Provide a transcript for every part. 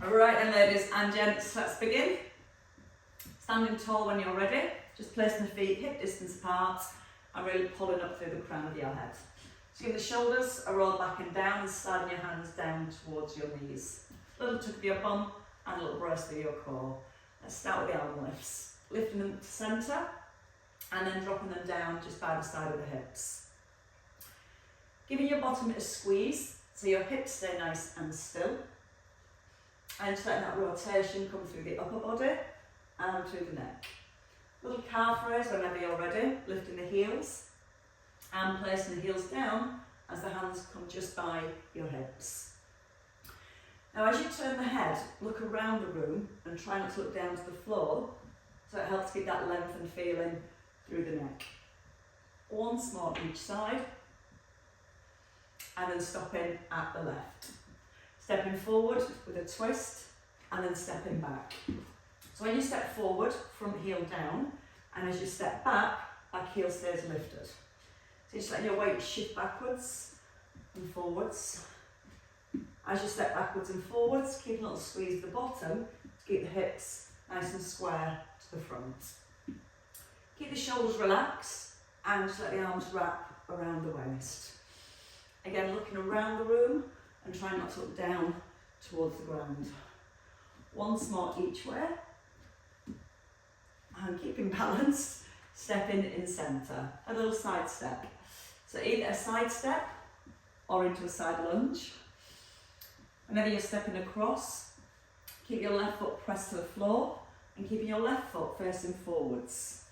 Alright then ladies and gents, let's begin. Standing tall when you're ready, just placing the feet hip distance apart and really pulling up through the crown of your head. So give the shoulders a roll back and down and sliding your hands down towards your knees. A little tuck of your bum and a little brace through your core. Let's start with the arm lifts. Lifting them to centre and then dropping them down just by the side of the hips. Giving your bottom a squeeze so your hips stay nice and still. And just letting that rotation come through the upper body and through the neck. Little calf raise whenever you're ready, lifting the heels and placing the heels down as the hands come just by your hips. Now as you turn the head, look around the room and try not to look down to the floor, so it helps keep that lengthened feeling through the neck. Once more each side, and then stopping at the left. Stepping forward with a twist and then stepping back. So when you step forward, front heel down, and as you step back heel stays lifted. So just letting your weight shift backwards and forwards. As you step backwards and forwards, keep a little squeeze at the bottom to keep the hips nice and square to the front. Keep the shoulders relaxed and just let the arms wrap around the waist. Again, looking around the room and try not to look down towards the ground. Once more each way. And keeping balanced, stepping in centre. A little side step. So either a side step or into a side lunge. Whenever you're stepping across, keep your left foot pressed to the floor and keeping your left foot facing forwards.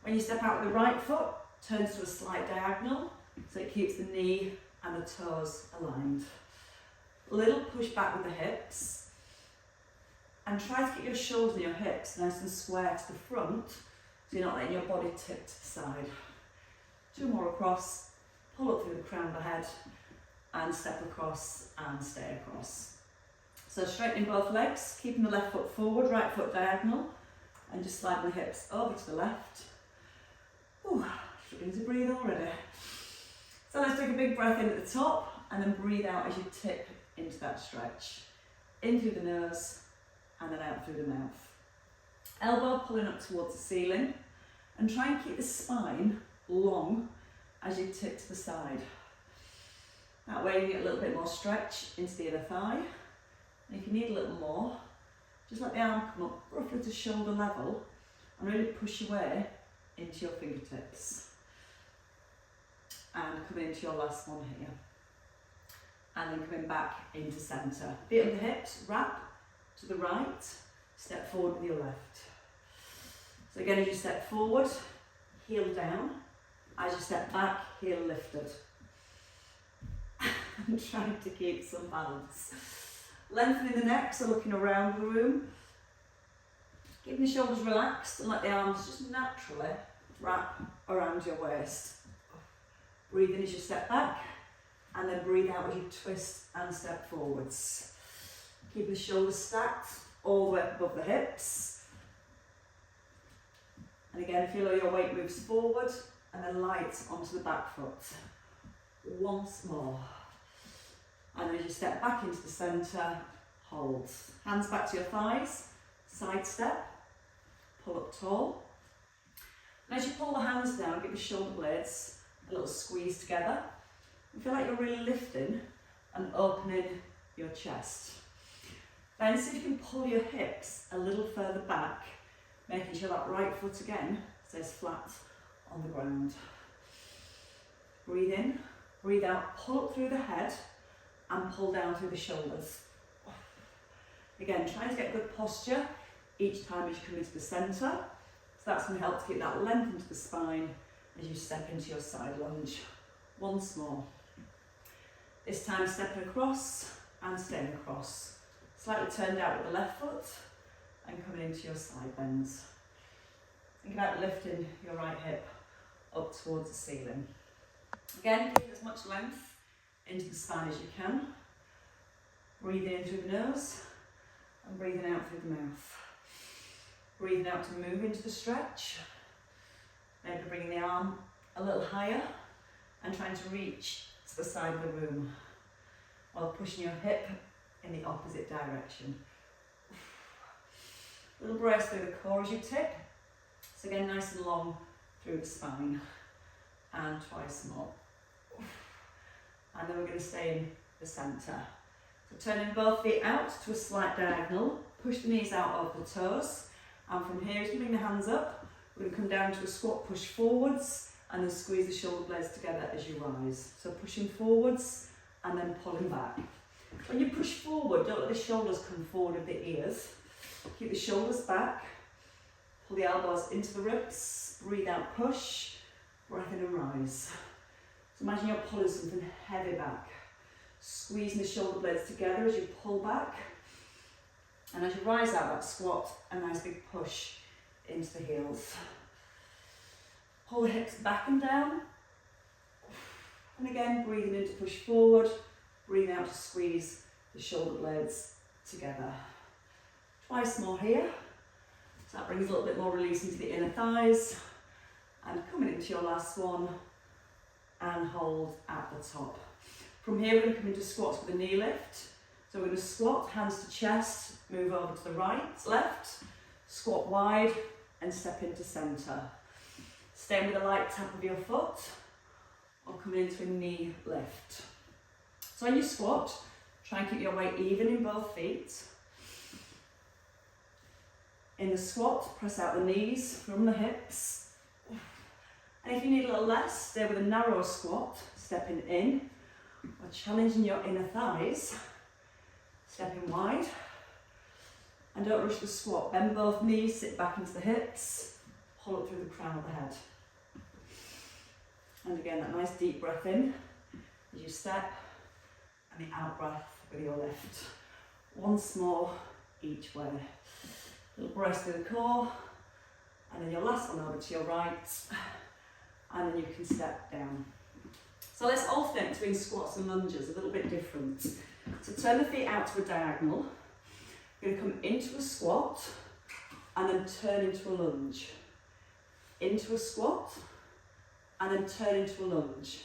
When you step out with the right foot, turns to a slight diagonal, so it keeps the knee and the toes aligned. A little push back with the hips and try to get your shoulders and your hips nice and square to the front so you're not letting your body tip to the side. 2 more across, pull up through the crown of the head and step across and stay across. So straightening both legs, keeping the left foot forward, right foot diagonal and just sliding the hips over to the left. Ooh, struggling to breathe already. So let's take a big breath in at the top and then breathe out as you tip into that stretch. In through the nose and then out through the mouth. Elbow pulling up towards the ceiling and try and keep the spine long as you tip to the side. That way you get a little bit more stretch into the other thigh. And if you need a little more, just let the arm come up roughly to shoulder level and really push away into your fingertips. And coming into your last one here. And then coming back into centre. Feet under the hips, wrap to the right, step forward with your left. So again, as you step forward, heel down. As you step back, heel lifted. And trying to keep some balance. Lengthening the neck, so looking around the room. Keeping the shoulders relaxed and let the arms just naturally wrap around your waist. Breathe in as you step back and then breathe out as you twist and step forwards. Keep the shoulders stacked all the way up above the hips. And again, feel how your weight moves forward and then light onto the back foot. Once more. And as you step back into the centre, hold. Hands back to your thighs, side step, pull up tall. And as you pull the hands down, give your shoulder blades a little squeeze together. You feel like you're really lifting and opening your chest. Then see if you can pull your hips a little further back, making sure that right foot again stays flat on the ground. Breathe in, breathe out, pull up through the head and pull down through the shoulders. Again, trying to get good posture each time as you come into the centre. So that's going to help to keep that length into the spine as you step into your side lunge. Once more. This time stepping across and staying across. Slightly turned out with the left foot and coming into your side bends. Think about lifting your right hip up towards the ceiling. Again, keep as much length into the spine as you can. Breathing in through the nose and breathing out through the mouth. Breathing out to move into the stretch. Maybe bringing the arm a little higher and trying to reach to the side of the room while pushing your hip in the opposite direction. Little brace through the core as you tip. So again, nice and long through the spine. And twice more. And then we're going to stay in the centre. So turning both feet out to a slight diagonal. Push the knees out over the toes. And from here, as you bring the hands up, we're going to come down to a squat, push forwards, and then squeeze the shoulder blades together as you rise. So pushing forwards and then pulling back. When you push forward, don't let the shoulders come forward of the ears. Keep the shoulders back. Pull the elbows into the ribs. Breathe out, push. Breath in and rise. So imagine you're pulling something heavy back. Squeezing the shoulder blades together as you pull back. And as you rise out that squat, a nice big push into the heels. Pull the hips back and down. And again, breathing in to push forward. Breathing out to squeeze the shoulder blades together. Twice more here. So that brings a little bit more release into the inner thighs. And coming into your last one. And hold at the top. From here, we're going to come into squats with a knee lift. So we're going to squat, hands to chest, move over to the right, left, squat wide, and step into centre. Staying with a light tap of your foot, or coming into a knee lift. So when you squat, try and keep your weight even in both feet. In the squat, press out the knees from the hips. And if you need a little less, stay with a narrow squat, stepping in, or challenging your inner thighs. Stepping wide, and don't rush the squat. Bend both knees, sit back into the hips, pull up through the crown of the head. And again, that nice deep breath in as you step, and the out breath with your lift. Once more each way. Little brace through the core, and then your last one over to your right, and then you can step down. So let's alternate between squats and lunges, a little bit different. So turn the feet out to a diagonal. You're going to come into a squat and then turn into a lunge. Into a squat and then turn into a lunge.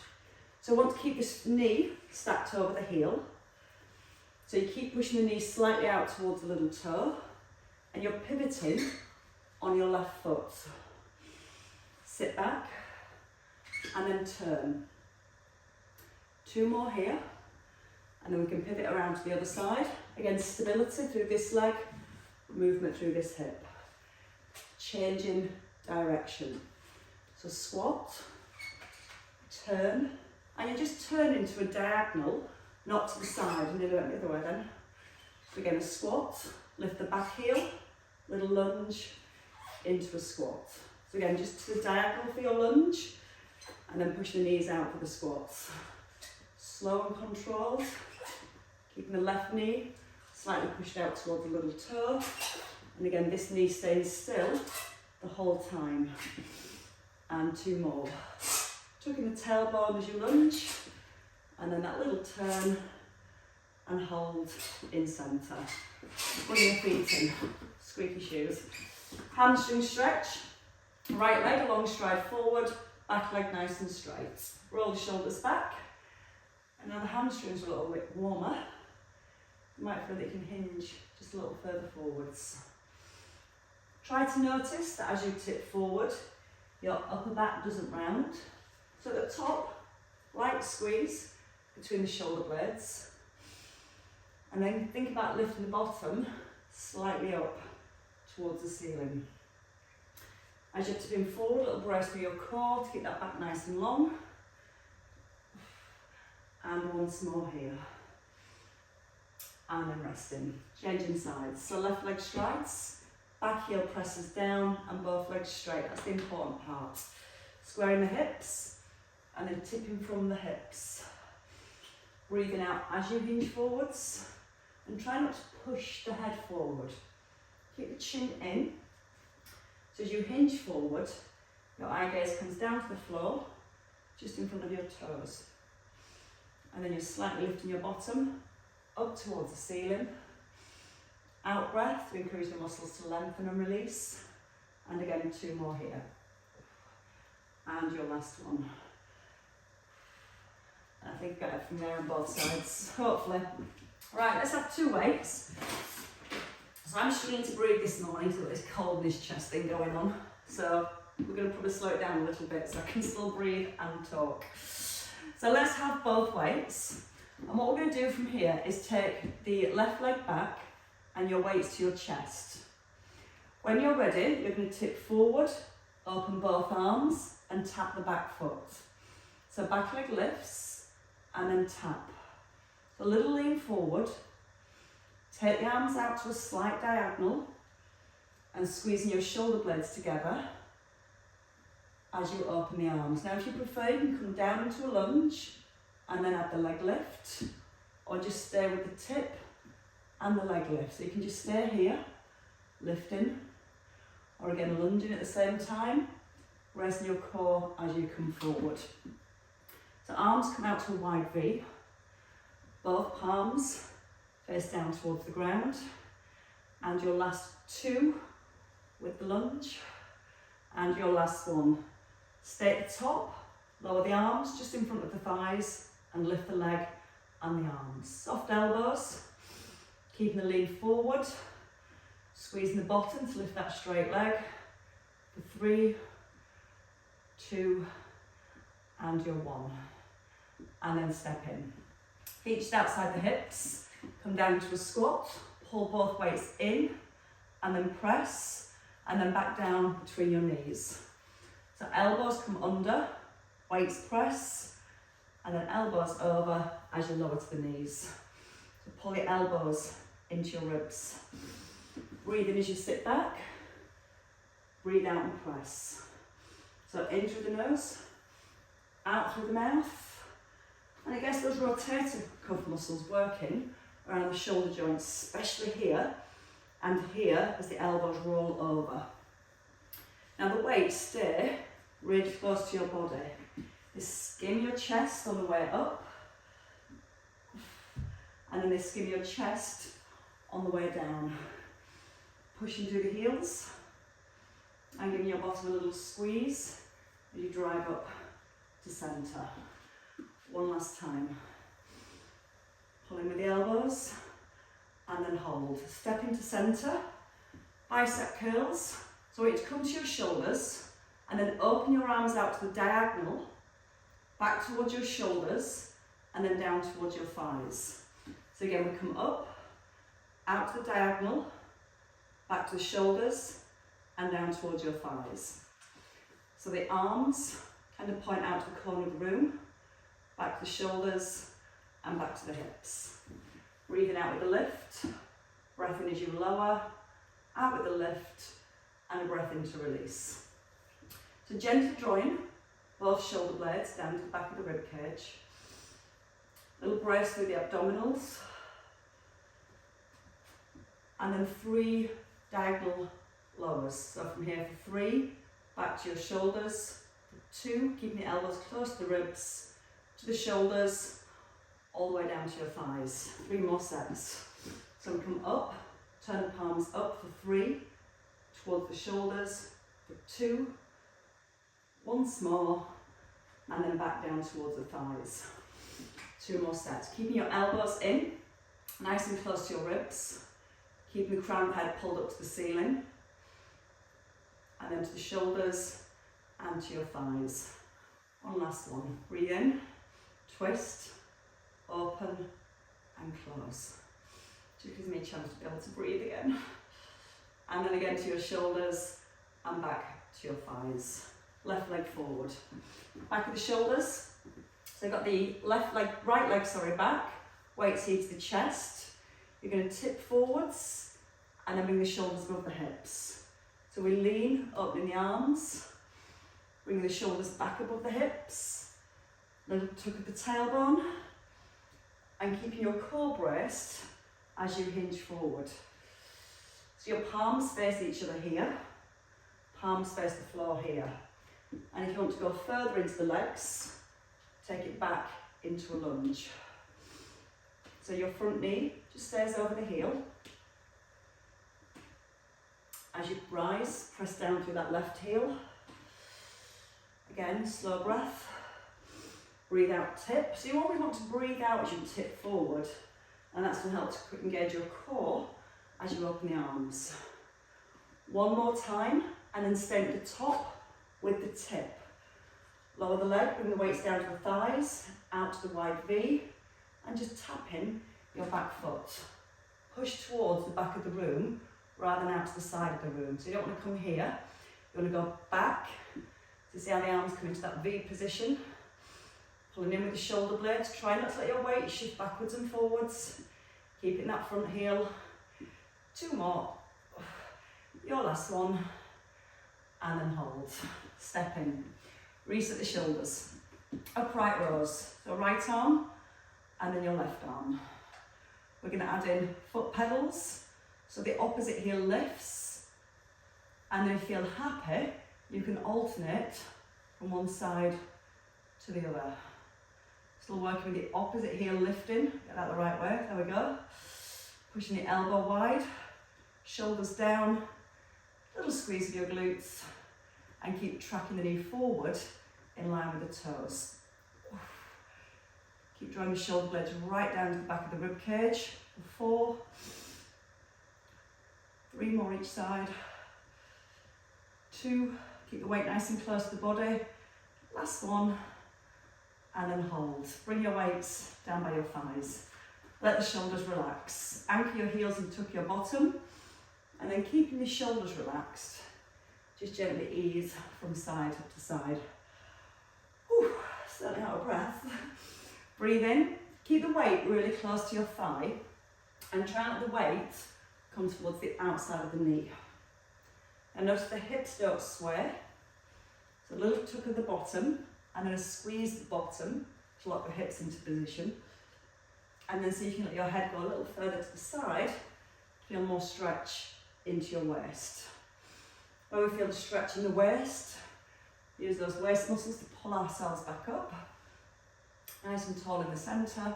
So I want to keep this knee stacked over the heel. So you keep pushing the knee slightly out towards the little toe and you're pivoting on your left foot. Sit back and then turn. 2 more here. And then we can pivot around to the other side. Again, stability through this leg, movement through this hip. Changing direction. So squat, turn, and you just turn into a diagonal, not to the side, and nearly went the other way then. So again, a squat, lift the back heel, little lunge, into a squat. So again, just to the diagonal for your lunge, and then push the knees out for the squats. Slow and controlled. Keeping the left knee slightly pushed out towards the little toe. And again, this knee stays still the whole time. And 2 more. Tucking the tailbone as you lunge. And then that little turn and hold in centre. Bring your feet in. Squeaky shoes. Hamstring stretch. Right leg, a long stride forward. Back leg nice and straight. Roll the shoulders back. And now the hamstrings are a little bit warmer. You might feel that you can hinge just a little further forwards. Try to notice that as you tip forward, your upper back doesn't round. So at the top, light squeeze between the shoulder blades. And then think about lifting the bottom slightly up towards the ceiling. As you're tipping forward, a little brace through your core to keep that back nice and long. And once more here. And then resting. Changing sides. So left leg strides, back heel presses down, and both legs straight. That's the important part. Squaring the hips, and then tipping from the hips. Breathing out as you hinge forwards, and try not to push the head forward. Keep the chin in. So as you hinge forward, your eye gaze comes down to the floor, just in front of your toes. And then you're slightly lifting your bottom up towards the ceiling. Out breath to encourage the muscles to lengthen and release. And again, 2 more here. And your last one. I think get it from there on both sides. Hopefully. Right, let's have 2 weights. So I'm struggling to breathe this morning, so I've got this cold in this chest thing going on. So we're going to probably slow it down a little bit so I can still breathe and talk. So let's have both weights. And what we're going to do from here is take the left leg back and your weights to your chest. When you're ready, you're going to tip forward, open both arms and tap the back foot. So back leg lifts and then tap. So a little lean forward, take the arms out to a slight diagonal and squeezing your shoulder blades together as you open the arms. Now if you prefer, you can come down into a lunge and then add the leg lift, or just stay with the tip and the leg lift. So you can just stay here, lifting, or again lunging at the same time, raising your core as you come forward. So arms come out to a wide V, both palms face down towards the ground, and your last 2 with the lunge, and your last one. Stay at the top, lower the arms just in front of the thighs, and lift the leg and the arms. Soft elbows, keeping the lean forward, squeezing the bottom to lift that straight leg. For 3, 2, and your 1. And then step in. Feet just outside the hips, come down to a squat, pull both weights in, and then press, and then back down between your knees. So elbows come under, weights press, and then elbows over as you lower to the knees. So pull your elbows into your ribs. Breathe in as you sit back, breathe out and press. So in through the nose, out through the mouth, and I guess those rotator cuff muscles working around the shoulder joints, especially here and here as the elbows roll over. Now the weights stay really close to your body. They skim your chest on the way up, and then they skim your chest on the way down. Pushing through the heels and giving your bottom a little squeeze as you drive up to centre. One last time. Pulling with the elbows and then hold. Step into centre, bicep curls. So I want you to come to your shoulders and then open your arms out to the diagonal, back towards your shoulders and then down towards your thighs. So again, we come up, out to the diagonal, back to the shoulders and down towards your thighs. So the arms kind of point out to the corner of the room, back to the shoulders and back to the hips. Breathing out with the lift, breath in as you lower, out with the lift and a breath in to release. So gently drawing both shoulder blades down to the back of the rib cage. Little brace through the abdominals. And then 3 diagonal lowers. So from here for 3, back to your shoulders. For 2, keeping the elbows close to the ribs, to the shoulders, all the way down to your thighs. 3 more sets. So we come up, turn the palms up for 3, towards the shoulders, for 2, once more, and then back down towards the thighs. 2 more sets. Keeping your elbows in, nice and close to your ribs. Keeping the crown of the head pulled up to the ceiling. And then to the shoulders and to your thighs. One last one. Breathe in, twist, open and close. Just gives me a chance to be able to breathe again. And then again to your shoulders and back to your thighs. Left leg forward. Back of the shoulders. So you've got the right leg back. Weights here to the chest. You're going to tip forwards and then bring the shoulders above the hips. So we lean, opening the arms, bring the shoulders back above the hips, little tuck of the tailbone, and keeping your core braced as you hinge forward. So your palms face each other here, palms face the floor here. And if you want to go further into the legs, take it back into a lunge. So your front knee just stays over the heel. As you rise, press down through that left heel. Again, slow breath. Breathe out, tip. So you always want to breathe out as you tip forward. And that's going to help to engage your core as you open the arms. One more time, and then stay at the top with the tip. Lower the leg, bring the weights down to the thighs, out to the wide V, and just tap in your back foot. Push towards the back of the room rather than out to the side of the room. So you don't want to come here, you want to go back. So see how the arms come into that V position. Pulling in with the shoulder blades. Try not to let your weight shift backwards and forwards. Keeping that front heel. 2 more. Your last one. And then hold. Step in. Reset the shoulders. Upright rows. So right arm and then your left arm. We're going to add in foot pedals. So the opposite heel lifts. And then if you're happy, you can alternate from one side to the other. Still working with the opposite heel lifting. Get that the right way. There we go. Pushing the elbow wide. Shoulders down. Little squeeze of your glutes. And keep tracking the knee forward in line with the toes. Keep drawing the shoulder blades right down to the back of the rib cage. 4. 3 more each side. 2. Keep the weight nice and close to the body. Last one. And then hold. Bring your weights down by your thighs. Let the shoulders relax. Anchor your heels and tuck your bottom. And then keeping the shoulders relaxed, just gently ease from side to side. Whew, certainly out of breath. Breathe in. Keep the weight really close to your thigh. And try not the weight come towards the outside of the knee. And notice the hips don't sway. So a little tuck of the bottom. And then a squeeze the bottom to lock the hips into position. And then so you can let your head go a little further to the side. Feel more stretch into your waist. Where we feel the stretch in the waist, use those waist muscles to pull ourselves back up. Nice and tall in the centre.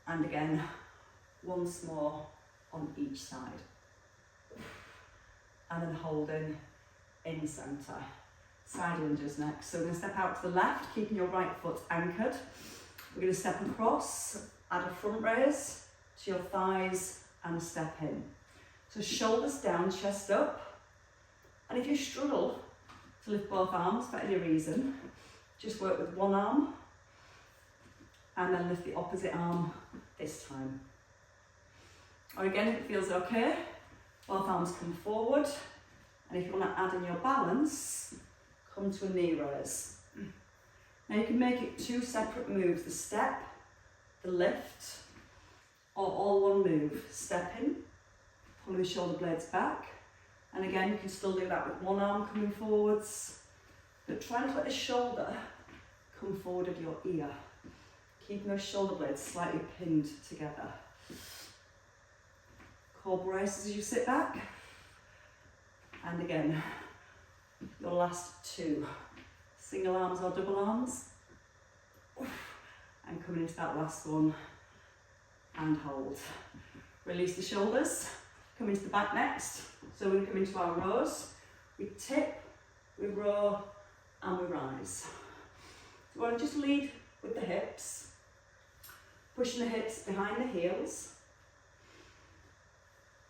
And again, once more on each side. And then holding in centre. Side lunges next. So we're going to step out to the left, keeping your right foot anchored. We're going to step across, add a front raise to your thighs and step in. So shoulders down, chest up. And if you struggle to lift both arms for any reason, just work with one arm and then lift the opposite arm this time. Or again, if it feels okay, both arms come forward. And if you want to add in your balance, come to a knee raise. Now you can make it 2 separate moves, the step, the lift, or all one move. Step in, pulling the shoulder blades back. And again, you can still do that with one arm coming forwards. But try not to let the shoulder come forward of your ear. Keeping those shoulder blades slightly pinned together. Core braces as you sit back. And again, your last 2. Single arms or double arms. And coming into that last one. And hold. Release the shoulders. Come into the back next. So we come into our rows. We tip, we row, and we rise. So we want to just lead with the hips. Pushing the hips behind the heels.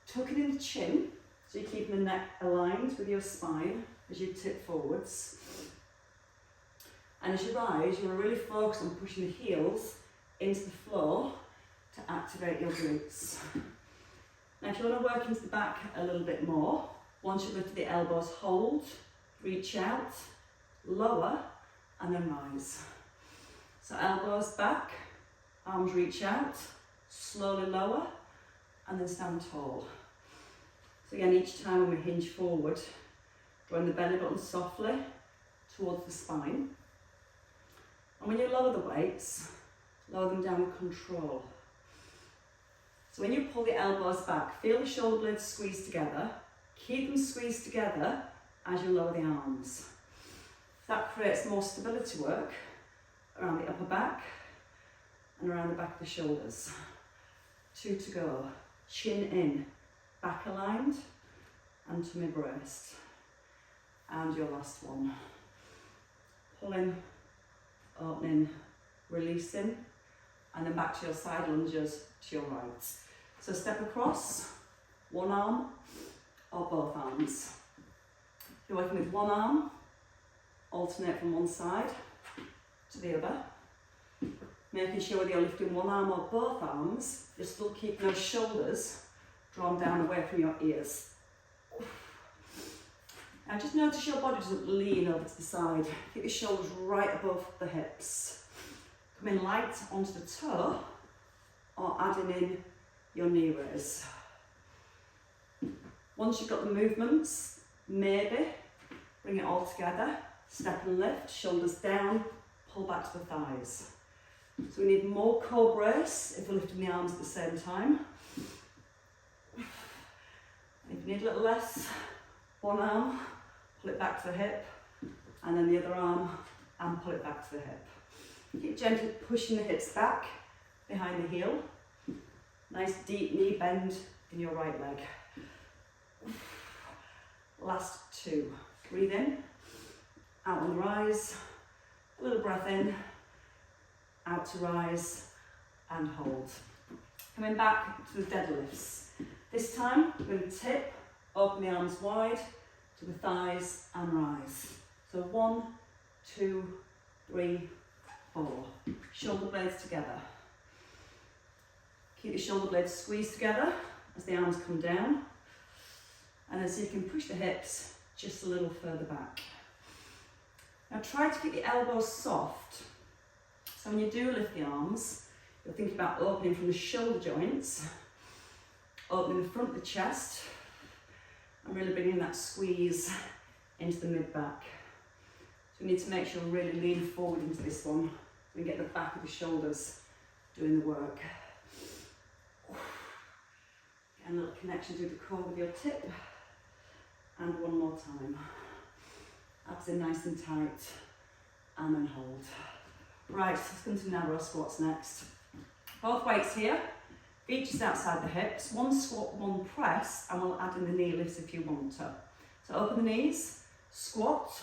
Tucking in the chin. So you're keeping the neck aligned with your spine as you tip forwards. And as you rise, you want to really focus on pushing the heels into the floor to activate your glutes. Now if you want to work into the back a little bit more, once you lift the elbows, hold, reach out, lower, and then rise. So elbows back, arms reach out, slowly lower, and then stand tall. So again, each time when we hinge forward, drawing the belly button softly towards the spine. And when you lower the weights, lower them down with control. So when you pull the elbows back, feel the shoulder blades squeeze together. Keep them squeezed together as you lower the arms. That creates more stability work around the upper back and around the back of the shoulders. 2 to go. Chin in, back aligned, and to mid-breast. And your last one. Pulling, opening, releasing, and then back to your side lunges to your right. So step across, one arm or both arms. If you're working with one arm, alternate from one side to the other. Making sure whether you're lifting one arm or both arms, you're still keeping those shoulders drawn down away from your ears. Now just notice your body doesn't lean over to the side. Keep your shoulders right above the hips. Come in light onto the toe or adding in your knee raise. Once you've got the movements, maybe bring it all together. Step and lift, shoulders down, pull back to the thighs. So we need more core brace if we're lifting the arms at the same time. And if you need a little less, one arm, pull it back to the hip, and then the other arm, and pull it back to the hip. Keep gently pushing the hips back behind the heel. Nice deep knee bend in your right leg. Last two. Breathe in, out on the rise, a little breath in, out to rise, and hold. Coming back to the deadlifts. This time, we're going to tip, open the arms wide to the thighs and rise. So 1, 2, 3, 4. Shoulder blades together. Keep your shoulder blades squeezed together as the arms come down. And as you can push the hips just a little further back. Now try to keep the elbows soft. So when you do lift the arms, you're thinking about opening from the shoulder joints, opening the front of the chest, and really bringing that squeeze into the mid-back. So we need to make sure we really lean forward into this one, so we get the back of the shoulders doing the work. Get a little connection through the core with your tip. And one more time. Abs in nice and tight, and then hold. Right, let's come to narrow squats next. Both weights here, feet just outside the hips. One squat, one press, and we'll add in the knee lifts if you want to. So open the knees, squat,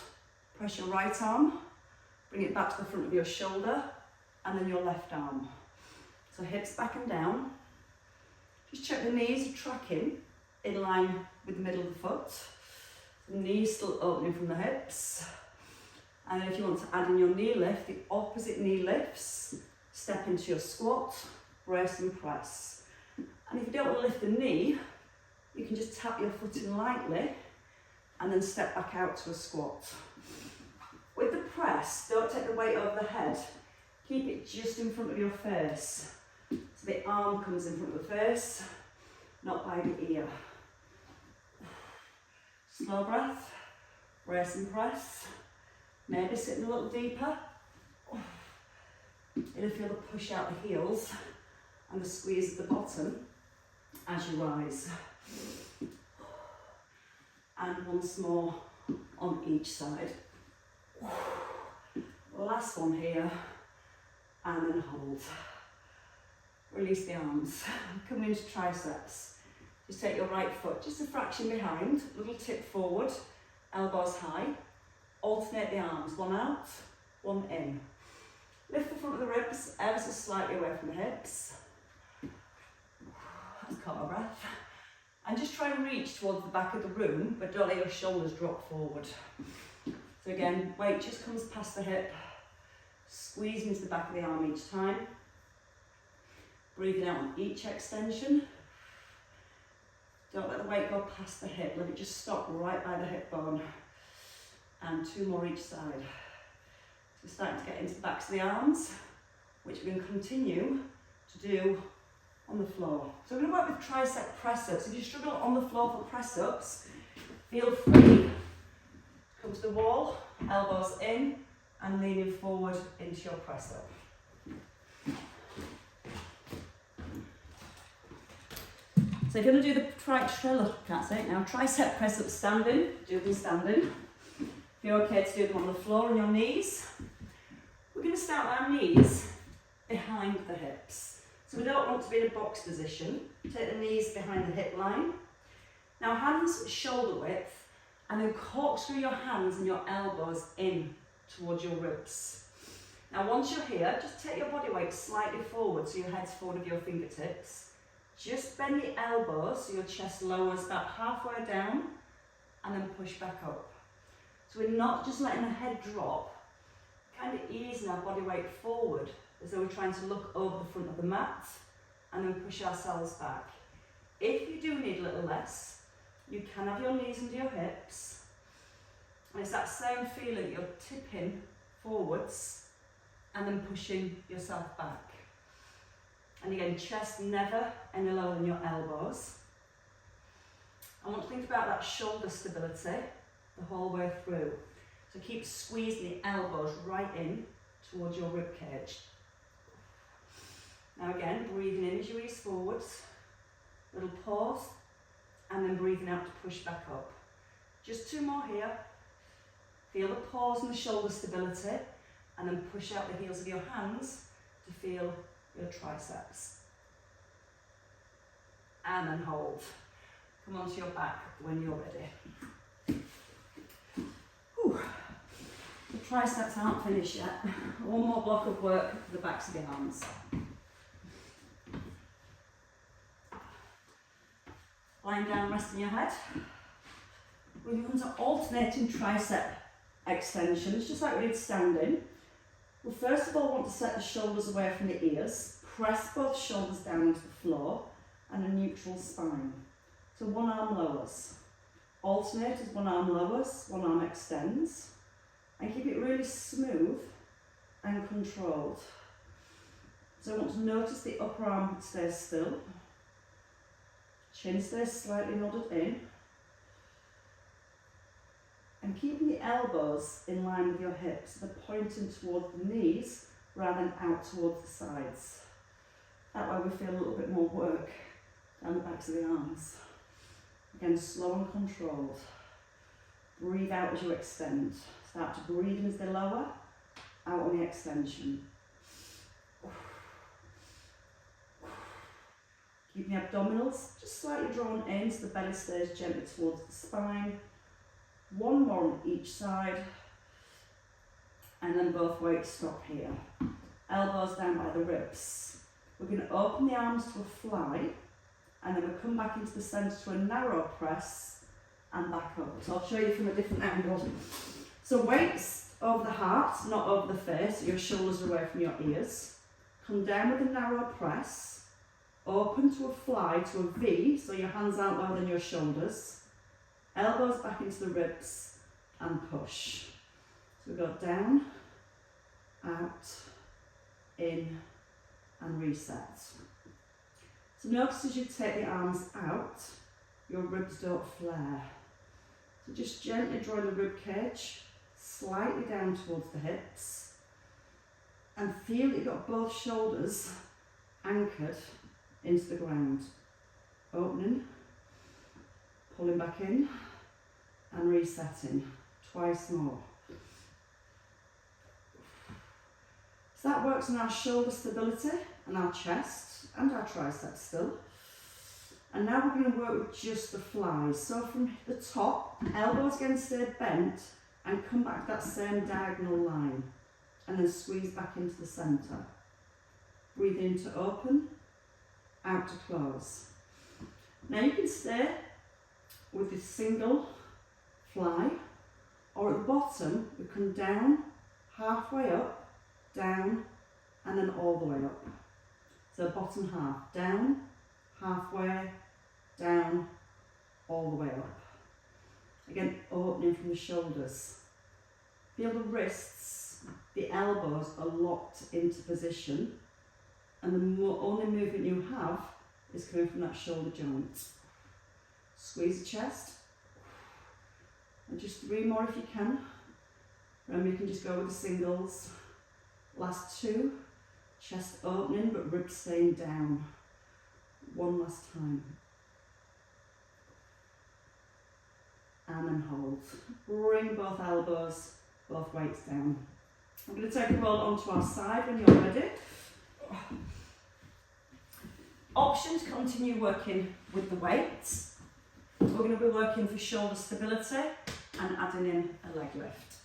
press your right arm, bring it back to the front of your shoulder, and then your left arm. So hips back and down. Just check the knees are tracking in line with the middle of the foot. The knees still opening from the hips. And then if you want to add in your knee lift, the opposite knee lifts, step into your squat, brace and press. And if you don't want to lift the knee, you can just tap your foot in lightly and then step back out to a squat. With the press, don't take the weight over the head. Keep it just in front of your face. So the arm comes in front of the face, not by the ear. Slow breath, brace and press. Maybe sitting a little deeper. You'll feel the push out the heels and the squeeze at the bottom as you rise. And once more on each side. Last one here, and then hold. Release the arms. Come into triceps. Just take your right foot just a fraction behind, little tip forward, elbows high. Alternate the arms, one out, one in. Lift the front of the ribs ever so slightly away from the hips. Let's caught our breath. And just try and reach towards the back of the room, but don't let your shoulders drop forward. So again, weight just comes past the hip, squeeze into the back of the arm each time. Breathing out on each extension. Don't let the weight go past the hip, let it just stop right by the hip bone. And two more each side. So we're starting to get into the backs of the arms, which we're going to continue to do on the floor. So we're going to work with tricep press-ups. If you struggle on the floor for press-ups, feel free. Come to the wall, elbows in, and leaning forward into your press-up. So if you're going to do the tricep press-up standing, do them standing. If you're okay to do them on the floor on your knees, we're going to start with our knees behind the hips. So we don't want to be in a box position. Take the knees behind the hip line. Now hands shoulder width, and then corkscrew your hands and your elbows in towards your ribs. Now once you're here, just take your body weight slightly forward so your head's forward of your fingertips. Just bend the elbows so your chest lowers about halfway down and then push back up. So we're not just letting the head drop, kind of easing our body weight forward as though we're trying to look over the front of the mat and then push ourselves back. If you do need a little less, you can have your knees under your hips. And it's that same feeling that you're tipping forwards and then pushing yourself back. And again, chest never any lower than your elbows. I want to think about that shoulder stability the whole way through. So keep squeezing the elbows right in towards your rib cage. Now again, breathing in as you ease forwards, little pause, and then breathing out to push back up. Just 2 more here. Feel the pause and the shoulder stability, and then push out the heels of your hands to feel your triceps. And then hold. Come onto your back when you're ready. Whew. The triceps aren't finished yet. One more block of work for the backs of the arms. Lying down, resting your head. We're going to alternating tricep extensions, just like we did standing. We'll first of all want to set the shoulders away from the ears, press both shoulders down into the floor, and a neutral spine. So one arm lowers. Alternate as one arm lowers, one arm extends, and keep it really smooth and controlled. So I want to notice the upper arm stays still. Chin stays slightly nodded in. And keeping the elbows in line with your hips, they're pointing towards the knees rather than out towards the sides. That way we feel a little bit more work down the backs of the arms. Again, slow and controlled. Breathe out as you extend. Start to breathe in as they lower, out on the extension. Keep the abdominals just slightly drawn in so the belly stays gently towards the spine. 1 more on each side, and then both weights stop here. Elbows down by the ribs. We're going to open the arms to a fly, and then we'll come back into the centre to a narrow press and back up. So I'll show you from a different angle. So weights over the heart, not over the face, so your shoulders are away from your ears. Come down with a narrow press. Open to a fly, to a V, so your hands aren't lower than your shoulders. Elbows back into the ribs and push. So we go down, out, in, and reset. So notice as you take the arms out, your ribs don't flare. So just gently draw the rib cage slightly down towards the hips, and feel that you've got both shoulders anchored into the ground. Opening, pulling back in, and resetting. Twice more. So that works on our shoulder stability and our chest and our triceps still. And now we're going to work with just the flies. So from the top, elbows again stay bent and come back that same diagonal line. And then squeeze back into the centre. Breathe in to open, out to close. Now you can stay with this single fly, or at the bottom we come down, halfway up, down, and then all the way up. So bottom half, down, halfway, down, all the way up. Again, opening from the shoulders. Feel the wrists, the elbows are locked into position, and the only movement you have is coming from that shoulder joint. Squeeze the chest, and just 3 more if you can. Remember, you can just go with the singles. Last 2, chest opening but ribs staying down. 1 last time. And then hold. Bring both elbows, both weights down. I'm going to take a roll onto our side when you're ready. Option to continue working with the weights. We're going to be working for shoulder stability and adding in a leg lift.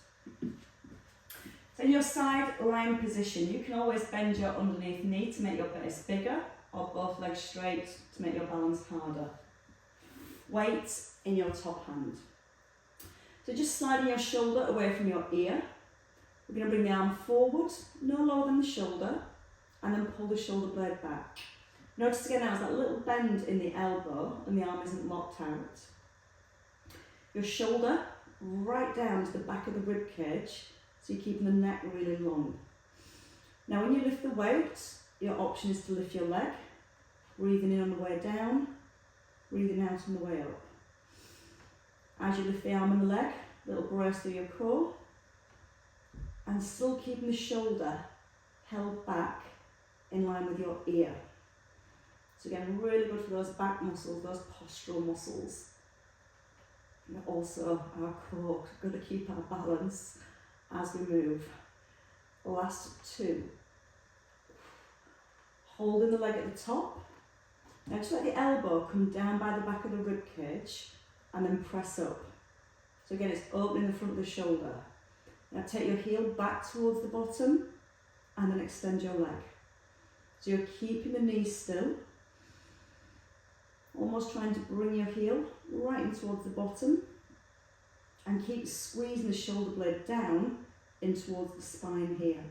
So in your side lying position, you can always bend your underneath knee to make your base bigger, or both legs straight to make your balance harder. Weight in your top hand. So just sliding your shoulder away from your ear. We're going to bring the arm forward, no lower than the shoulder, and then pull the shoulder blade back. Notice again now there's that little bend in the elbow and the arm isn't locked out. Your shoulder right down to the back of the rib cage, so you're keeping the neck really long. Now when you lift the weight, your option is to lift your leg, breathing in on the way down, breathing out on the way up. As you lift the arm and the leg, little brace through your core, and still keeping the shoulder held back in line with your ear. So again, really good for those back muscles, those postural muscles. And also our core, got to keep our balance as we move. Last two. Holding the leg at the top. Now just let the elbow come down by the back of the rib cage and then press up. So again, it's opening the front of the shoulder. Now take your heel back towards the bottom and then extend your leg. So you're keeping the knee still, almost trying to bring your heel right in towards the bottom and keep squeezing the shoulder blade down in towards the spine here.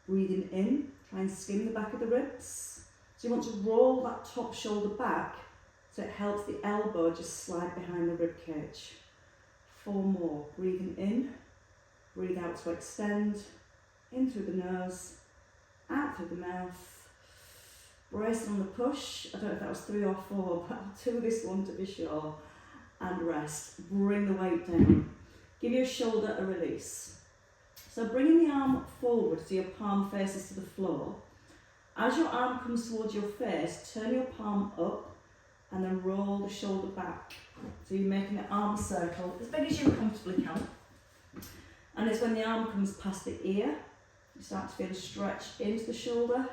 Breathing in, try and skim the back of the ribs. So you want to roll that top shoulder back so it helps the elbow just slide behind the rib cage. 4 more. Breathing in, breathe out to extend, in through the nose, out through the mouth. Bracing on the push. I don't know if that was 3 or 4, but I'll do this one to be sure. And rest. Bring the weight down. Give your shoulder a release. So bringing the arm forward so your palm faces to the floor. As your arm comes towards your face, turn your palm up and then roll the shoulder back. So you're making an arm circle as big as you comfortably can. And it's when the arm comes past the ear, you start to feel a stretch into the shoulder.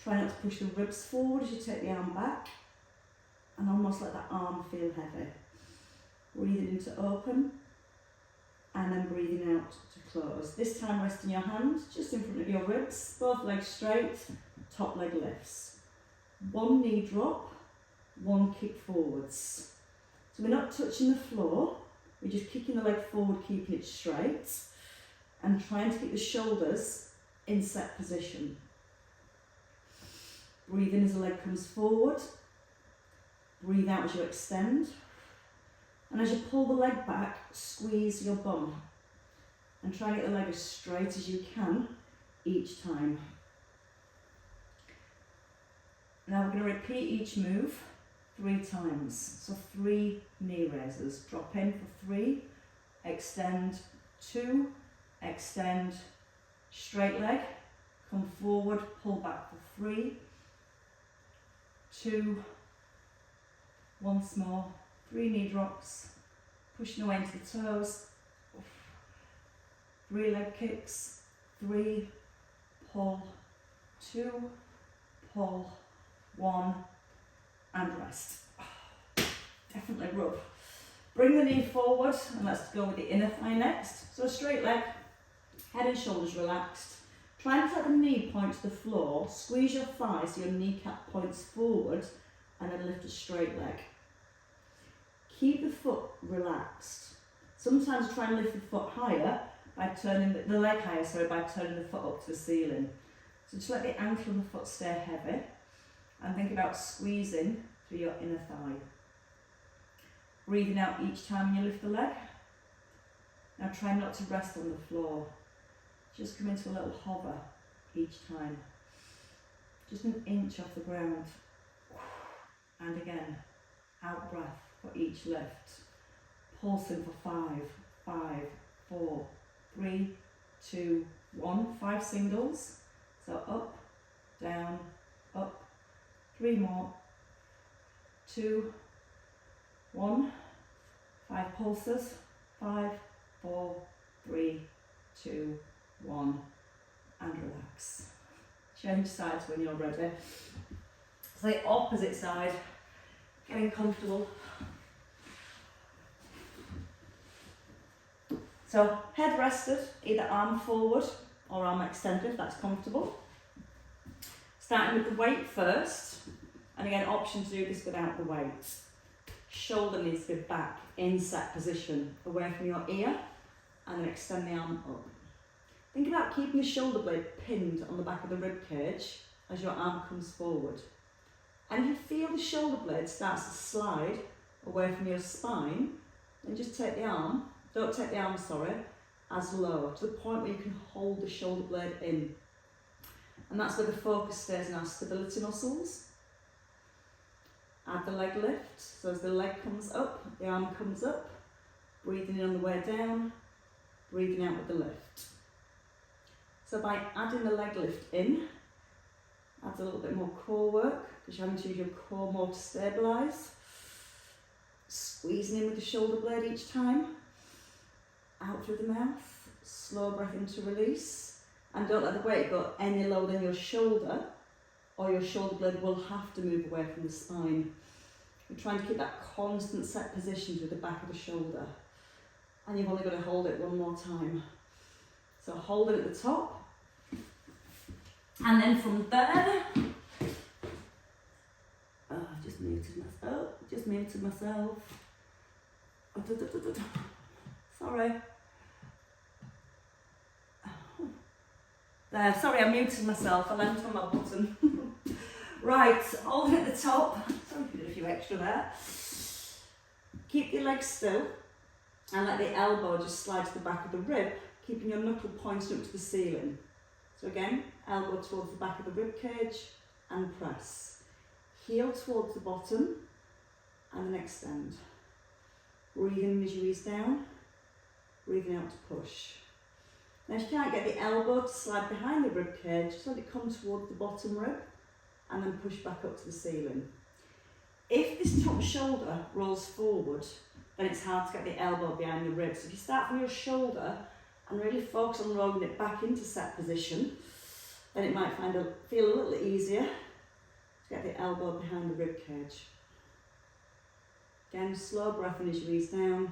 Try not to push the ribs forward as you take the arm back. And almost let that arm feel heavy. Breathing in to open. And then breathing out to close. This time resting your hand just in front of your ribs, both legs straight, top leg lifts. 1 knee drop, 1 kick forwards. So we're not touching the floor, we're just kicking the leg forward, keeping it straight, and trying to keep the shoulders in set position. Breathe in as the leg comes forward, breathe out as you extend. And as you pull the leg back, squeeze your bum and try and get the leg as straight as you can each time. Now we're going to repeat each move 3 times. So 3 knee raises. Drop in for 3, extend 2, extend, straight leg, come forward, pull back for 3, 2, once more. 3 knee drops, pushing away into the toes, 3 leg kicks, 3, pull, 2, pull, 1, and rest. Definitely rough. Bring the knee forward and let's go with the inner thigh next. So a straight leg, head and shoulders relaxed. Try and let the knee point to the floor, squeeze your thigh so your kneecap points forward and then lift a straight leg. Keep the foot relaxed. Sometimes try and lift the foot higher by turning the leg higher, by turning the foot up to the ceiling. So just let the ankle of the foot stay heavy and think about squeezing through your inner thigh. Breathing out each time you lift the leg. Now try not to rest on the floor. Just come into a little hover each time. Just an inch off the ground. And again, out breath for each lift. Pulsing for 5, 5, 4, 3, 2, 1. 5 singles. So up, down, up. 3 more. 2, 1. 5 pulses. 5, 4, 3, 2, 1. And relax. Change sides when you're ready. So the opposite side. Getting comfortable. So head rested, either arm forward or arm extended if that's comfortable. Starting with the weight first, and again, option to do this without the weight. Shoulder needs to be back in set position, away from your ear, and then extend the arm up. Think about keeping the shoulder blade pinned on the back of the rib cage as your arm comes forward. And if you feel the shoulder blade starts to slide away from your spine, then just take the arm, as low, to the point where you can hold the shoulder blade in. And that's where the focus stays in our stability muscles. Add the leg lift, so as the leg comes up, the arm comes up, breathing in on the way down, breathing out with the lift. So by adding the leg lift in, adds a little bit more core work, because you're having to use your core more to stabilise. Squeezing in with the shoulder blade each time, out through the mouth, slow breath in to release, and don't let the weight go any lower than your shoulder, or your shoulder blade will have to move away from the spine. We're trying to keep that constant set position through the back of the shoulder, and you've only got to hold it one more time. So hold it at the top, and then from there, I've just muted myself. Sorry. There, sorry, I muted myself. I landed on my button. Right, hold it at the top. Sorry if you did a few extra there. Keep your legs still and let the elbow just slide to the back of the rib, keeping your knuckle pointing up to the ceiling. So again, elbow towards the back of the rib cage and press. Heel towards the bottom and then extend. Breathe in as you ease down, breathing out to push. Now if you can't get the elbow to slide behind the rib cage, just let it come towards the bottom rib and then push back up to the ceiling. If this top shoulder rolls forward, then it's hard to get the elbow behind the ribs. So if you start from your shoulder and really focus on rolling it back into set position, then it might feel a little easier to get the elbow behind the rib cage. Again, slow breath in as you ease down,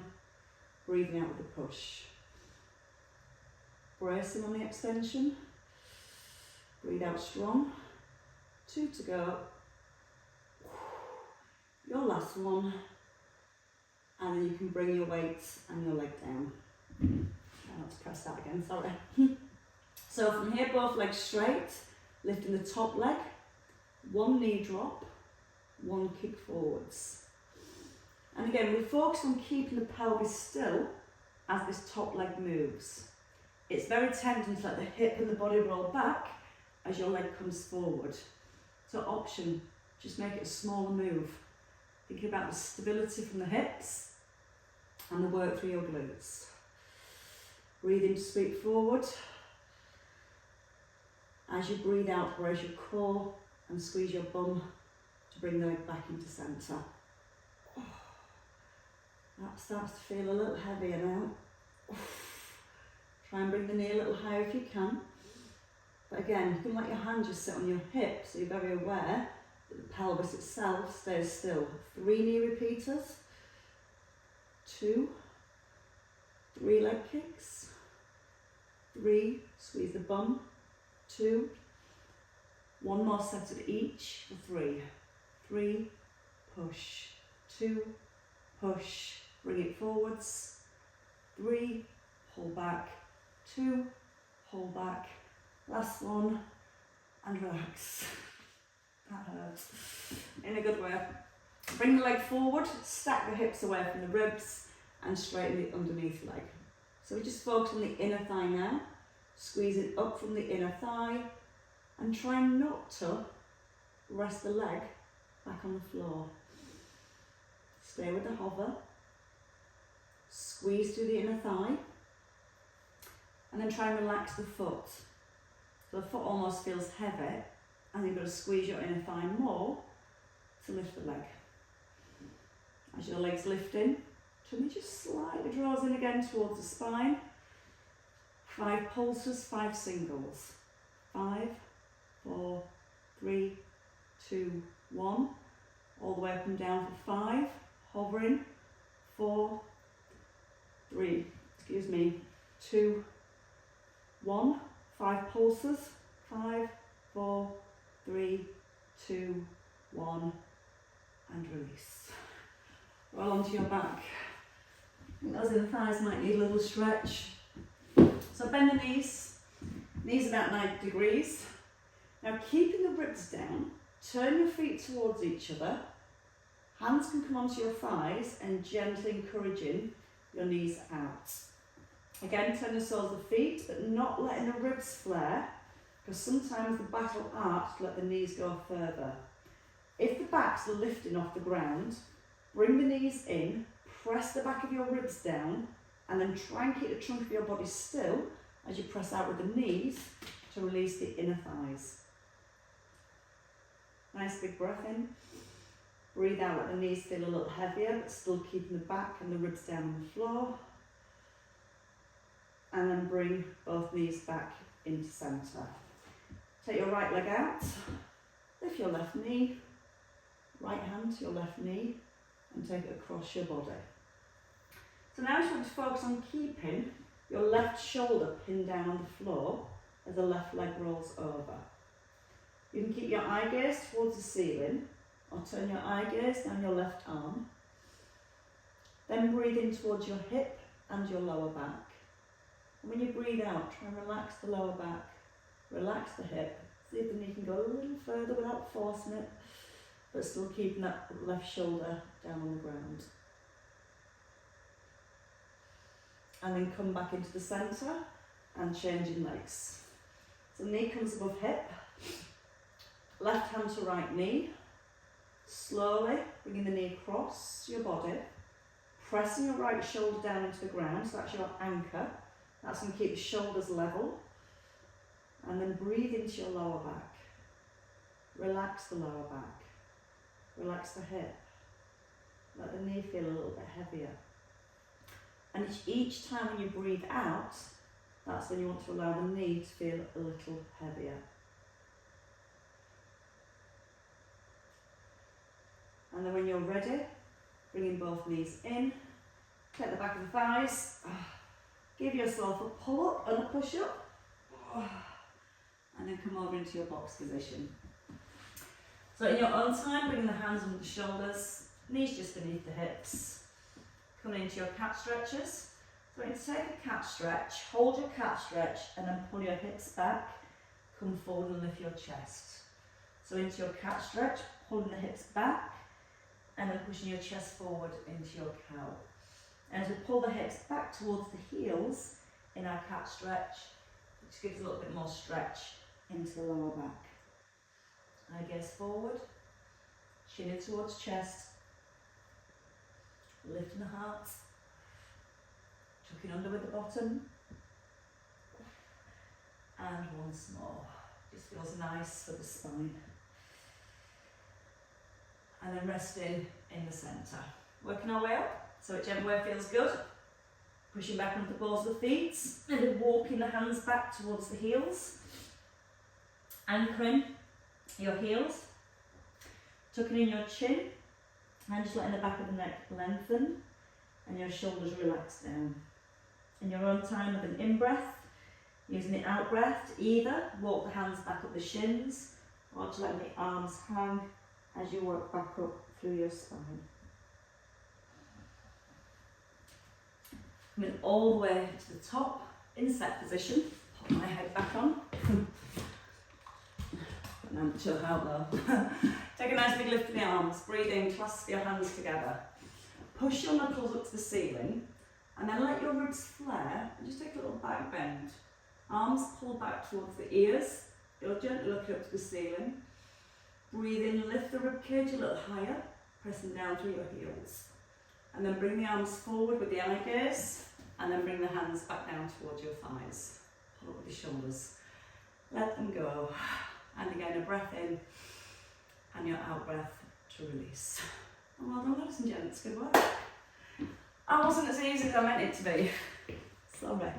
breathing out with the push. Bracing on the extension, breathe out strong. 2 to go. Your last one, and then you can bring your weight and your leg down. I have to press that again, sorry. So from here, both legs straight, lifting the top leg, 1 knee drop, 1 kick forwards. And again, we focus on keeping the pelvis still as this top leg moves. It's very tempting to let the hip and the body roll back as your leg comes forward. So option, just make it a smaller move. Thinking about the stability from the hips and the work through your glutes. Breathe in to sweep forward. As you breathe out, raise your core and squeeze your bum to bring the leg back into centre. That starts to feel a little heavier now. Try and bring the knee a little higher if you can. But again, you can let your hand just sit on your hip so you're very aware that the pelvis itself stays still. 3 knee repeaters. 2. 3 leg kicks. 3, squeeze the bum. 2. 1 more set of each for 3. 3, push. 2, push. Bring it forwards. 3, pull back. 2, hold back. Last one, and relax. That hurts. In a good way. Bring the leg forward, stack the hips away from the ribs, and straighten the underneath leg. So we just focus on the inner thigh now. Squeeze it up from the inner thigh, and try not to rest the leg back on the floor. Stay with the hover. Squeeze through the inner thigh. And then try and relax the foot. So the foot almost feels heavy, and you've got to squeeze your inner thigh more to lift the leg. As your leg's lifting, tummy just slightly draws in again towards the spine. 5 pulses, 5 singles. 5, 4, 3, 2, 1. All the way up and down for 5. Hovering. 4, 3, 2, 1. 5 pulses. 5, 4, 3, 2, 1, and release. Roll onto your back. Those inner thighs might need a little stretch. So bend the knees about 90 degrees. Now keeping the ribs down, turn your feet towards each other. Hands can come onto your thighs and gently encouraging your knees out. Again, turn the soles of the feet, but not letting the ribs flare, because sometimes the back will arch to let the knees go further. If the back's lifting off the ground, bring the knees in, press the back of your ribs down, and then try and keep the trunk of your body still as you press out with the knees to release the inner thighs. Nice big breath in. Breathe out, let the knees feel a little heavier, but still keeping the back and the ribs down on the floor. And then bring both knees back into centre. Take your right leg out, lift your left knee, right hand to your left knee, and take it across your body. So now I just want to focus on keeping your left shoulder pinned down on the floor as the left leg rolls over. You can keep your eye gaze towards the ceiling, or turn your eye gaze down your left arm. Then breathe in towards your hip and your lower back. And when you breathe out, try and relax the lower back, relax the hip. See if the knee can go a little further without forcing it, but still keeping that left shoulder down on the ground. And then come back into the centre and changing legs. So knee comes above hip, left hand to right knee, slowly bringing the knee across your body, pressing your right shoulder down into the ground, so that's your anchor. That's going to keep the shoulders level. And then breathe into your lower back. Relax the lower back. Relax the hip. Let the knee feel a little bit heavier. And each time when you breathe out, that's when you want to allow the knee to feel a little heavier. And then when you're ready, bringing both knees in, take the back of the thighs, give yourself a pull up and a push up, and then come over into your box position. So in your own time, bring the hands under the shoulders, knees just beneath the hips. Come into your cat stretches. So when you take a cat stretch, hold your cat stretch and then pull your hips back, come forward and lift your chest. So into your cat stretch, pulling the hips back and then pushing your chest forward into your cow. And as we pull the hips back towards the heels in our cat stretch, which gives a little bit more stretch into the lower back. Eye gaze forward, chin in towards chest, lifting the heart, tucking under with the bottom, and once more. Just feels nice for the spine. And then resting in the centre. Working our way up, so whichever way feels good. Pushing back onto the balls of the feet, and then walking the hands back towards the heels. Anchoring your heels, tucking in your chin, and just letting the back of the neck lengthen, and your shoulders relax down. In your own time with an in-breath, using the out-breath to either walk the hands back up the shins, or to let the arms hang as you work back up through your spine. Coming all the way to the top, inset position, pop my head back on. And then chill out though. Take a nice big lift in the arms, breathe in, clasp your hands together. Push your knuckles up to the ceiling, and then let your ribs flare, and just take a little back bend. Arms pull back towards the ears, you'll gently look up to the ceiling. Breathe in, lift the rib cage a little higher, pressing down through your heels. And then bring the arms forward with the eye gaze, and then bring the hands back down towards your thighs. Pull up with the shoulders. Let them go. And again, a breath in, and your out breath to release. And well done, ladies and gents, good work. That wasn't as easy as I meant it to be. Sorry.